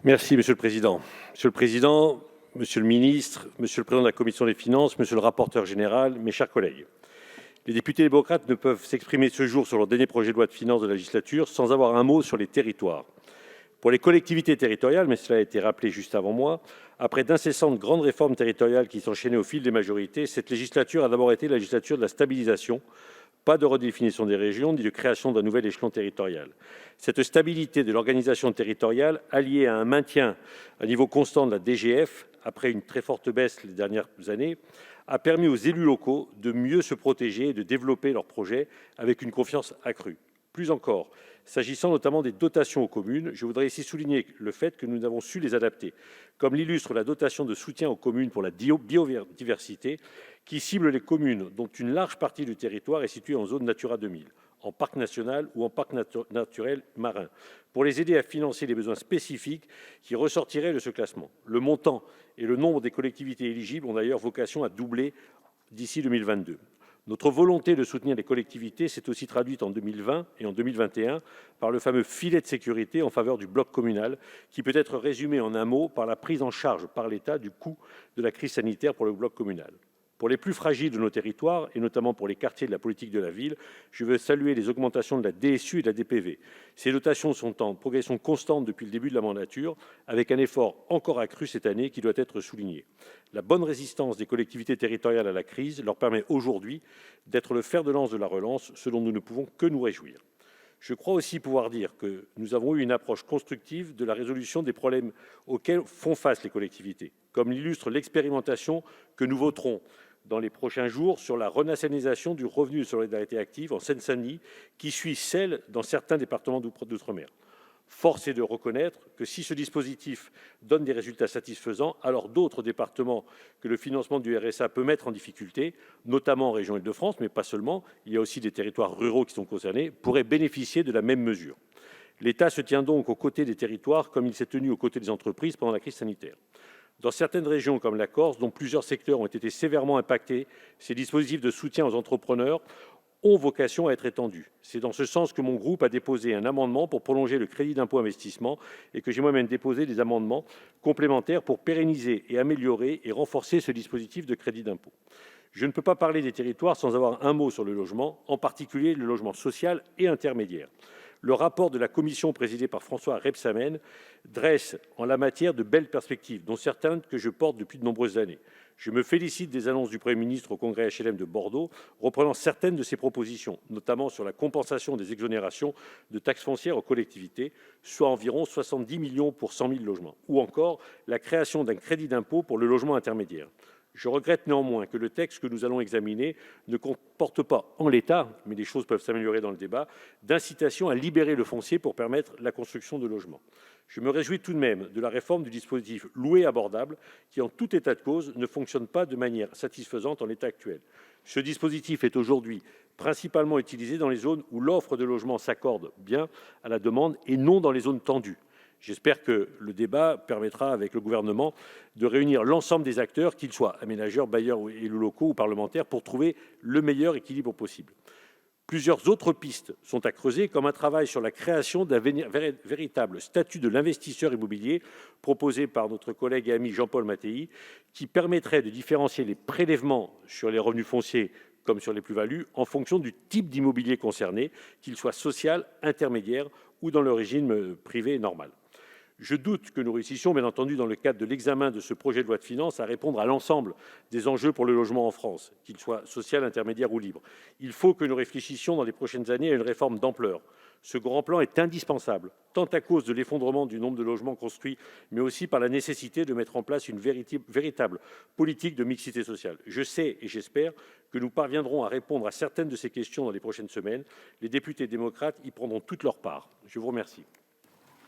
Merci, Monsieur le Président. Monsieur le Président, Monsieur le Ministre, Monsieur le Président de la Commission des Finances, Monsieur le Rapporteur général, mes chers collègues. Les députés démocrates ne peuvent s'exprimer ce jour sur leur dernier projet de loi de finances de la législature sans avoir un mot sur les territoires. Pour les collectivités territoriales, mais cela a été rappelé juste avant moi, après d'incessantes grandes réformes territoriales qui s'enchaînaient au fil des majorités, cette législature a d'abord été la législature de la stabilisation, pas de redéfinition des régions ni de création d'un nouvel échelon territorial. Cette stabilité de l'organisation territoriale, alliée à un maintien à niveau constant de la DGF, après une très forte baisse les dernières années, a permis aux élus locaux de mieux se protéger et de développer leurs projets avec une confiance accrue. Plus encore, s'agissant notamment des dotations aux communes, je voudrais ici souligner le fait que nous avons su les adapter, comme l'illustre la dotation de soutien aux communes pour la biodiversité, qui cible les communes dont une large partie du territoire est située en zone Natura 2000, en parc national ou en parc naturel marin, pour les aider à financer les besoins spécifiques qui ressortiraient de ce classement. Le montant et le nombre des collectivités éligibles ont d'ailleurs vocation à doubler d'ici 2022. Notre volonté de soutenir les collectivités s'est aussi traduite en 2020 et en 2021 par le fameux filet de sécurité en faveur du bloc communal, qui peut être résumé en un mot par la prise en charge par l'État du coût de la crise sanitaire pour le bloc communal. Pour les plus fragiles de nos territoires, et notamment pour les quartiers de la politique de la ville, je veux saluer les augmentations de la DSU et de la DPV. Ces dotations sont en progression constante depuis le début de la mandature, avec un effort encore accru cette année qui doit être souligné. La bonne résistance des collectivités territoriales à la crise leur permet aujourd'hui d'être le fer de lance de la relance, ce dont nous ne pouvons que nous réjouir. Je crois aussi pouvoir dire que nous avons eu une approche constructive de la résolution des problèmes auxquels font face les collectivités, comme l'illustre l'expérimentation que nous voterons dans les prochains jours sur la renationalisation du revenu de solidarité active en Seine-Saint-Denis, qui suit celle dans certains départements d'outre-mer. Force est de reconnaître que si ce dispositif donne des résultats satisfaisants, alors d'autres départements que le financement du RSA peut mettre en difficulté, notamment en région Île-de-France, mais pas seulement, il y a aussi des territoires ruraux qui sont concernés, pourraient bénéficier de la même mesure. L'État se tient donc aux côtés des territoires comme il s'est tenu aux côtés des entreprises pendant la crise sanitaire. Dans certaines régions comme la Corse, dont plusieurs secteurs ont été sévèrement impactés, ces dispositifs de soutien aux entrepreneurs ont vocation à être étendus. C'est dans ce sens que mon groupe a déposé un amendement pour prolonger le crédit d'impôt investissement et que j'ai moi-même déposé des amendements complémentaires pour pérenniser et améliorer et renforcer ce dispositif de crédit d'impôt. Je ne peux pas parler des territoires sans avoir un mot sur le logement, en particulier le logement social et intermédiaire. Le rapport de la commission présidée par François Rebsamen dresse en la matière de belles perspectives, dont certaines que je porte depuis de nombreuses années. Je me félicite des annonces du Premier ministre au congrès HLM de Bordeaux, reprenant certaines de ses propositions, notamment sur la compensation des exonérations de taxes foncières aux collectivités, soit environ 70 millions pour 100 000 logements, ou encore la création d'un crédit d'impôt pour le logement intermédiaire. Je regrette néanmoins que le texte que nous allons examiner ne comporte pas, en l'état, mais les choses peuvent s'améliorer dans le débat, d'incitation à libérer le foncier pour permettre la construction de logements. Je me réjouis tout de même de la réforme du dispositif loué abordable qui, en tout état de cause, ne fonctionne pas de manière satisfaisante en l'état actuel. Ce dispositif est aujourd'hui principalement utilisé dans les zones où l'offre de logements s'accorde bien à la demande et non dans les zones tendues. J'espère que le débat permettra, avec le gouvernement, de réunir l'ensemble des acteurs, qu'ils soient aménageurs, bailleurs, élus locaux ou parlementaires, pour trouver le meilleur équilibre possible. Plusieurs autres pistes sont à creuser, comme un travail sur la création d'un véritable statut de l'investisseur immobilier proposé par notre collègue et ami Jean-Paul Mattei, qui permettrait de différencier les prélèvements sur les revenus fonciers comme sur les plus-values en fonction du type d'immobilier concerné, qu'il soit social, intermédiaire ou dans le régime privé normal. Je doute que nous réussissions, bien entendu, dans le cadre de l'examen de ce projet de loi de finances, à répondre à l'ensemble des enjeux pour le logement en France, qu'il soit social, intermédiaire ou libre. Il faut que nous réfléchissions dans les prochaines années à une réforme d'ampleur. Ce grand plan est indispensable, tant à cause de l'effondrement du nombre de logements construits, mais aussi par la nécessité de mettre en place une véritable politique de mixité sociale. Je sais et j'espère que nous parviendrons à répondre à certaines de ces questions dans les prochaines semaines. Les députés démocrates y prendront toute leur part. Je vous remercie.